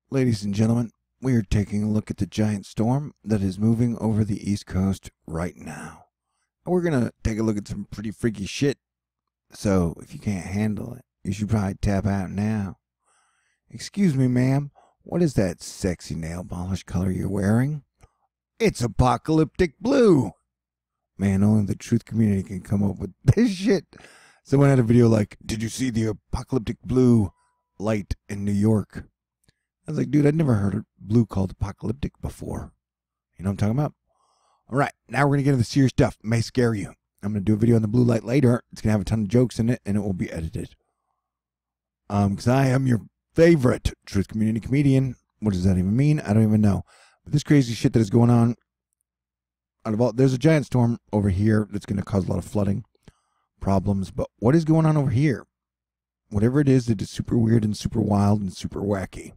Ladies and gentlemen, we are taking a look at the giant storm that is moving over the East Coast right now. And we're going to take a look at some pretty freaky shit. So, if you can't handle it, you should probably tap out now. Excuse me, ma'am, what is that sexy nail polish color you're wearing? It's apocalyptic blue. Man, only the truth community can come up with this shit. Someone had a video like, did you see the apocalyptic blue light in New York? I was like, dude, I'd never heard of blue called apocalyptic before. You know what I'm talking about? All right, now we're going to get into the serious stuff. It may scare you. I'm going to do a video on the blue light later. It's going to have a ton of jokes in it, and it will be edited. Because I am your favorite truth community comedian. What does that even mean? I don't even know. But this crazy shit that is going on, there's a giant storm over here that's going to cause a lot of flooding problems. But what is going on over here? Whatever it is super weird and super wild and super wacky.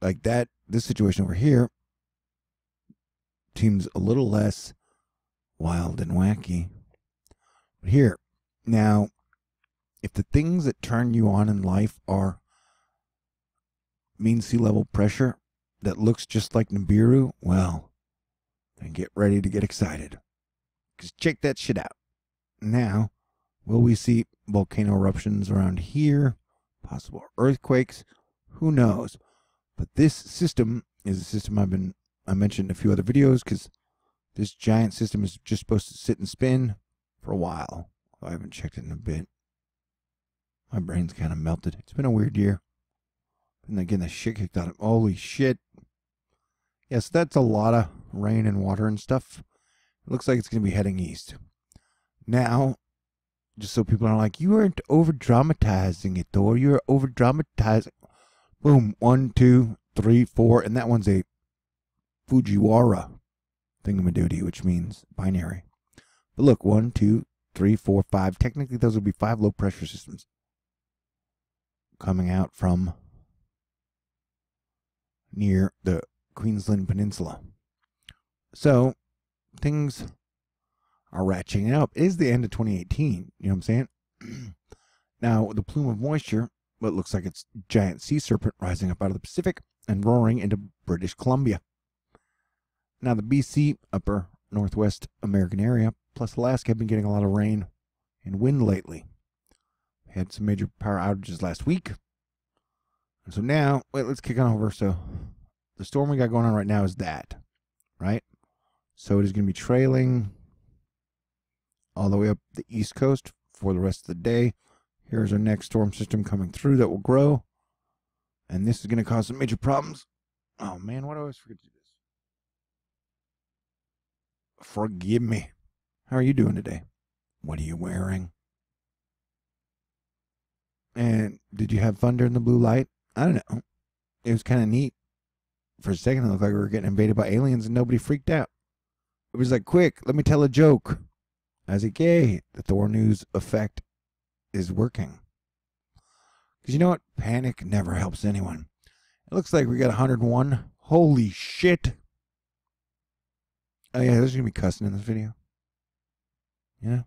Like that, this situation over here seems a little less wild and wacky. But here, now, if the things that turn you on in life are mean sea level pressure that looks just like Nibiru, well, then get ready to get excited. Because check that shit out. Now, will we see volcano eruptions around here? Possible earthquakes? Who knows? But this system is a system I mentioned in a few other videos, because this giant system is just supposed to sit and spin for a while. I haven't checked it in a bit. My brain's kind of melted. It's been a weird year. And again, the shit kicked out of holy shit. Yes, that's a lot of rain and water and stuff. It looks like it's going to be heading east. Now, just so people aren't like, you aren't over-dramatizing it, Thor. You're over-dramatizing. Boom, 1, 2, 3, 4, and that one's a Fujiwara thingamadoodie, which means binary. But look, 1, 2, 3, 4, 5. Technically, those would be 5 low-pressure systems coming out from near the Queensland Peninsula. So, things are ratcheting up. It is the end of 2018, you know what I'm saying? Now, the plume of moisture, what looks like it's a giant sea serpent rising up out of the Pacific and roaring into British Columbia. Now, the BC, upper northwest American area, plus Alaska have been getting a lot of rain and wind lately. We had some major power outages last week. And so now, wait, let's kick on over. So the storm we got going on right now is that, right? So it is going to be trailing all the way up the East Coast for the rest of the day. Here's our next storm system coming through that will grow. And this is going to cause some major problems. Oh, man, why do I always forget to do this? Forgive me. How are you doing today? What are you wearing? And did you have fun during the blue light? I don't know. It was kind of neat. For a second, it looked like we were getting invaded by aliens and nobody freaked out. It was like, quick, let me tell a joke. I was like, yay, the Thor News effect is working. Because you know what? Panic never helps anyone. It looks like we got 101. Holy shit. Oh yeah, there's going to be cussing in this video. Yeah.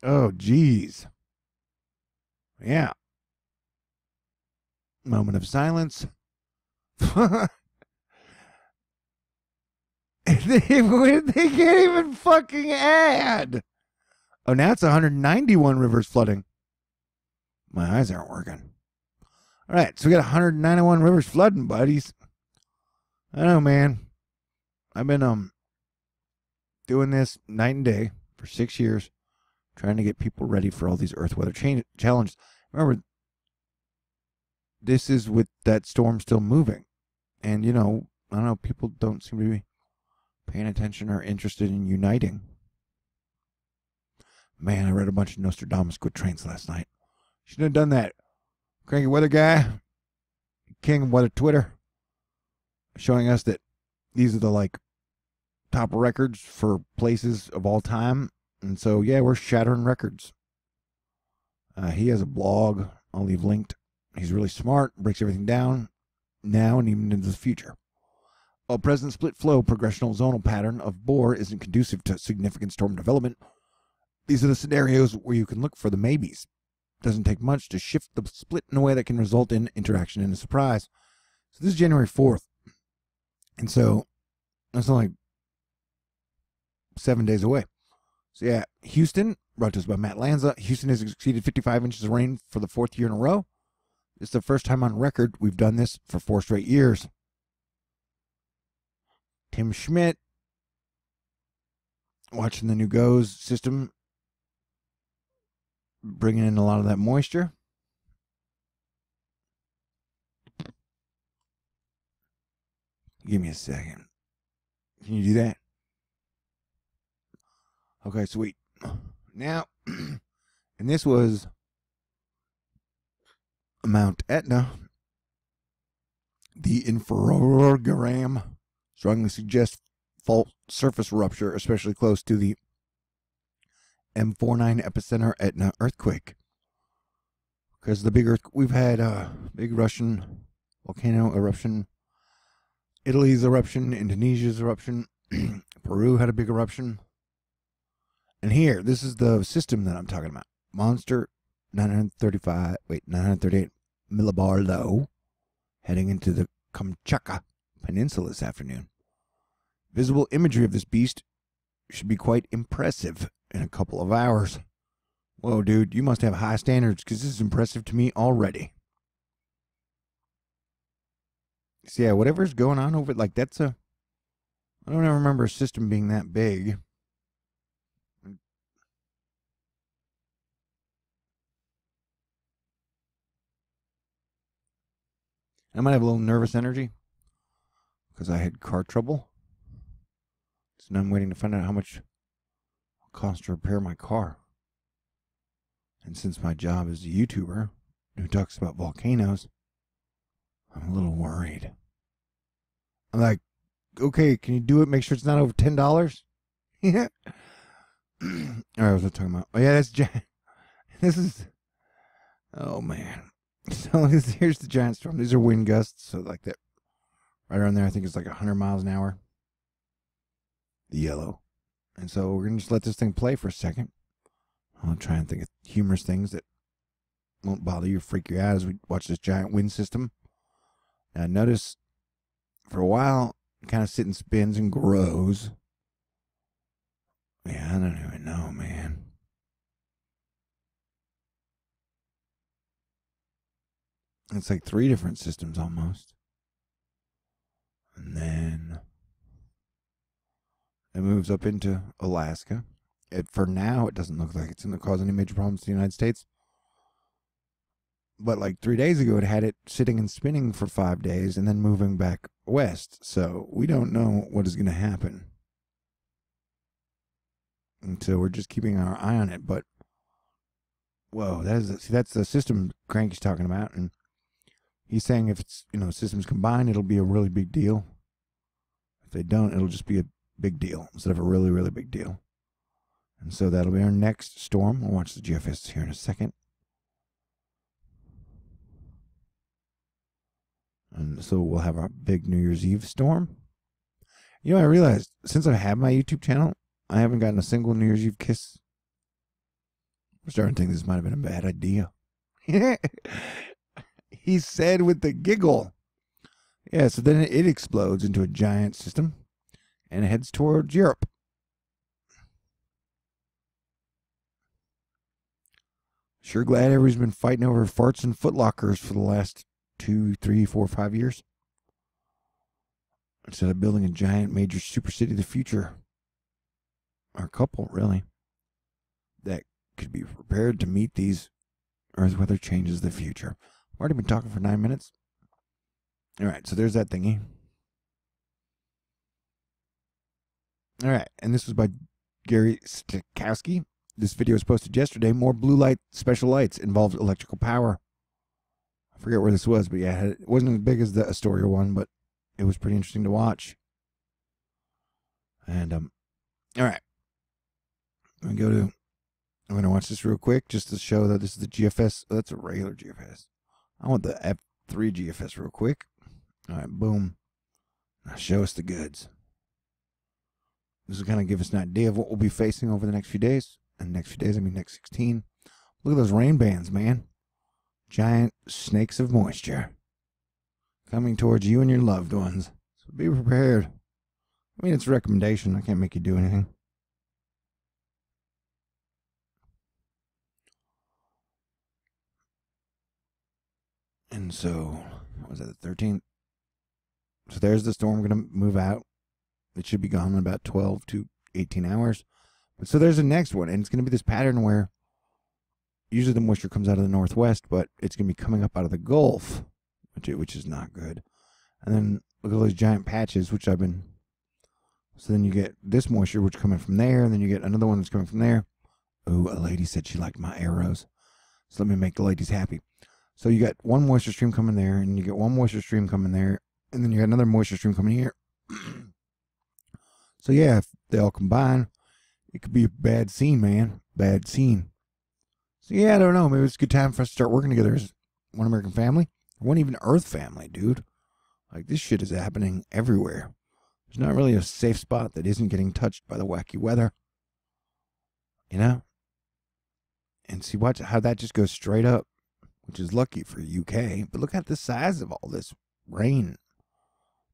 Oh, geez. Yeah. Moment of silence. They can't even fucking add. Oh, now it's 191 rivers flooding. My eyes aren't working. All right, so we got 191 rivers flooding, buddies. I know, man. I've been doing this night and day for 6 years, trying to get people ready for all these earth weather challenges. Remember, this is with that storm still moving. And, you know, I don't know, people don't seem to be paying attention or interested in uniting. Man, I read a bunch of Nostradamus quit trains last night. Shouldn't have done that. Cranky Weather Guy, king of weather Twitter, showing us that these are the, like, top records for places of all time. And so, yeah, we're shattering records. He has a blog I'll leave linked. He's really smart, breaks everything down now and even into the future. While present split flow progressional zonal pattern of Bohr isn't conducive to significant storm development, these are the scenarios where you can look for the maybes. doesn't take much to shift the split in a way that can result in interaction and a surprise. So this is January 4th. And so that's only 7 days away. So yeah, Houston, brought to us by Matt Lanza. Houston has exceeded 55 inches of rain for the 4th year in a row. It's the first time on record we've done this for 4 straight years. Tim Schmidt, watching the new GOES system, bringing in a lot of that moisture. Give me a second. Can you do that? Okay, sweet. Now, and this was Mount Etna. The infrarogram strongly suggests fault surface rupture, especially close to the M49 epicenter Etna earthquake. Because the big we've had a big Russian volcano eruption, Italy's eruption, Indonesia's eruption, Peru had a big eruption. And here, this is the system that I'm talking about. Monster 938 millibar low, heading into the Kamchatka Peninsula this afternoon. Visible imagery of this beast should be quite impressive in a couple of hours. Whoa, dude, you must have high standards, because this is impressive to me already. So yeah, whatever's going on over, like, that's a, I don't ever remember a system being that big. I might have a little nervous energy because I had car trouble. So now I'm waiting to find out how much it costs to repair my car. And since my job is a YouTuber who talks about volcanoes, I'm a little worried. I'm like, okay, can you do it? Make sure it's not over $10? Yeah. All right, what was I talking about? Oh, yeah, that's this is, oh, man. So here's the giant storm. These are wind gusts, so like that, right around there, I think it's like 100 miles an hour. The yellow. And so we're going to just let this thing play for a second. I'll try and think of humorous things that won't bother you or freak you out as we watch this giant wind system. Now notice, for a while, it kind of sits and spins and grows. Yeah, I don't even know, man. It's like 3 different systems almost. And then it moves up into Alaska. For now, it doesn't look like it's going to cause any major problems to the United States. But like 3 days ago, it had it sitting and spinning for 5 days and then moving back west. So we don't know what is going to happen. And so we're just keeping our eye on it. But, whoa, that's the system Cranky's talking about. And he's saying if it's, systems combined, it'll be a really big deal. If they don't, it'll just be a big deal instead of a really, really big deal. And so that'll be our next storm. We'll watch the GFS here in a second. And so we'll have our big New Year's Eve storm. I realized since I have my YouTube channel, I haven't gotten a single New Year's Eve kiss. I'm starting to think this might have been a bad idea. He said with the giggle. Yeah, so then it explodes into a giant system and heads towards Europe. Sure glad everybody's been fighting over farts and footlockers for the last 2, 3, 4, 5 years. Instead of building a giant major super city of the future. Or a couple, really. That could be prepared to meet these Earth weather changes of the future. I've already been talking for 9 minutes. All right, so there's that thingy. All right, and this was by Gary Stakowski. This video was posted yesterday. More blue light special lights involved electrical power. I forget where this was, but yeah, it wasn't as big as the Astoria one, but it was pretty interesting to watch. And, all right. I'm going to watch this real quick just to show that this is the GFS. Oh, that's a regular GFS. I want the F3 GFS real quick. All right, boom. Now show us the goods. This will kind of give us an idea of what we'll be facing over the next few days. And next few days, I mean next 16. Look at those rain bands, man. Giant snakes of moisture coming towards you and your loved ones. So be prepared. I mean, it's a recommendation. I can't make you do anything. And so, what was that, the 13th? So there's the storm going to move out. It should be gone in about 12 to 18 hours. But so there's the next one, and it's going to be this pattern where usually the moisture comes out of the northwest, but it's going to be coming up out of the Gulf, which is not good. And then look at those giant patches, which I've been... So then you get this moisture, which is coming from there, and then you get another one that's coming from there. Ooh, a lady said she liked my arrows. So let me make the ladies happy. So you got one moisture stream coming there, and you get one moisture stream coming there, and then you got another moisture stream coming here. So yeah, if they all combine, it could be a bad scene, man. Bad scene. So yeah, I don't know. Maybe it's a good time for us to start working together as one American family. One even Earth family, dude. Like, this shit is happening everywhere. There's not really a safe spot that isn't getting touched by the wacky weather. You know? And see, watch how that just goes straight up, which is lucky for UK. But look at the size of all this rain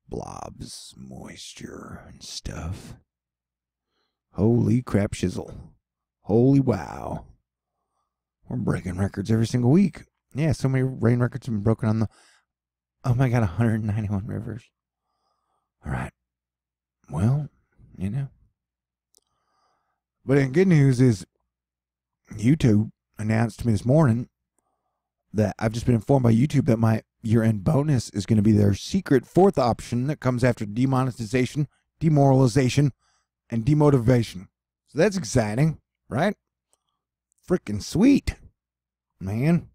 blobs, moisture, and stuff. Holy crap shizzle. Holy wow. We're breaking records every single week. Yeah, so many rain records have been broken on the... Oh my God, 191 rivers. All right. Well, you know. But the good news is YouTube announced to me this morning that I've just been informed by YouTube that my year-end bonus is going to be their secret fourth option that comes after demonetization, demoralization, and demotivation. So that's exciting, right? Freaking sweet, man.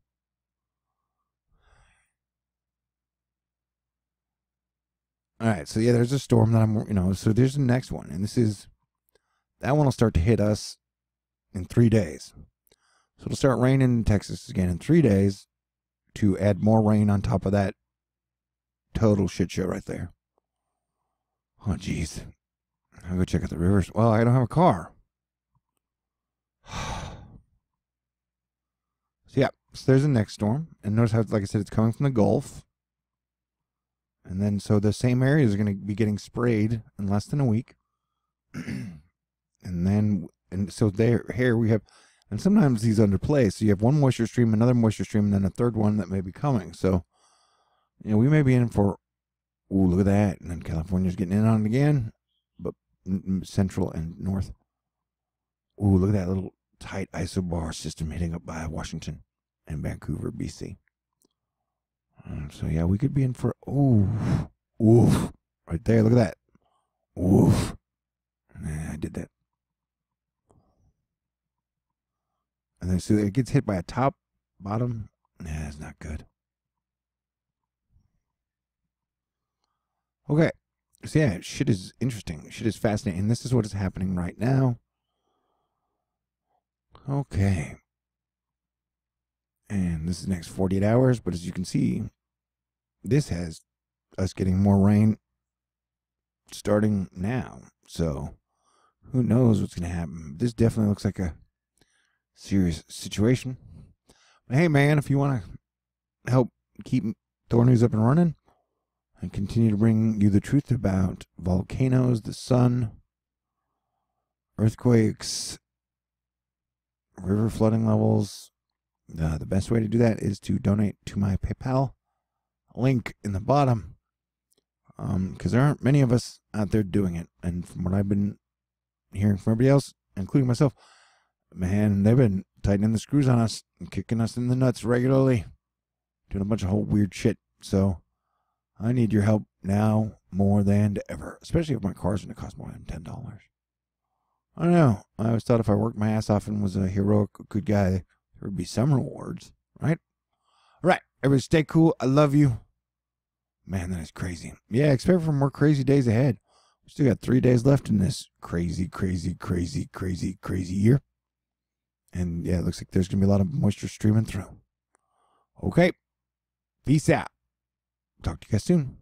All right, so yeah, there's a storm that I'm, so there's the next one. And that one will start to hit us in 3 days. So it'll start raining in Texas again in 3 days to add more rain on top of that total shit show right there. Oh, jeez. I'll go check out the rivers. Well, I don't have a car. So yeah, so there's the next storm. And notice how, like I said, it's coming from the Gulf. And then, so the same areas are going to be getting sprayed in less than a week. And so here we have, and sometimes these underplay. So you have one moisture stream, another moisture stream, and then a third one that may be coming. So, we may be in for, ooh, look at that. And then California's getting in on it again, but central and north. Ooh, look at that little tight isobar system hitting up by Washington and Vancouver, BC. So yeah, we could be in for, ooh, right there. Look at that. Oof. Yeah, I did that. And then so it gets hit by a top, bottom. Nah, it's not good. Okay. So yeah, shit is interesting. Shit is fascinating. And this is what is happening right now. Okay. And this is the next 48 hours. But as you can see, this has us getting more rain starting now. So who knows what's going to happen. This definitely looks like a serious situation. But hey, man, if you want to help keep Thor News up and running and continue to bring you the truth about volcanoes, the sun, earthquakes, river flooding levels, the best way to do that is to donate to my PayPal link in the bottom, because there aren't many of us out there doing it. And from what I've been hearing from everybody else, including myself, man, they've been tightening the screws on us and kicking us in the nuts regularly, doing a bunch of whole weird shit. So I need your help now more than ever, especially if my car's going to cost more than $10. I don't know. I always thought if I worked my ass off and was a heroic good guy, there would be some rewards, right? All right, everybody stay cool. I love you. Man, that is crazy. Yeah, expect for more crazy days ahead. We still got 3 days left in this crazy, crazy, crazy, crazy, crazy year. And yeah, it looks like there's going to be a lot of moisture streaming through. Okay. Peace out. Talk to you guys soon.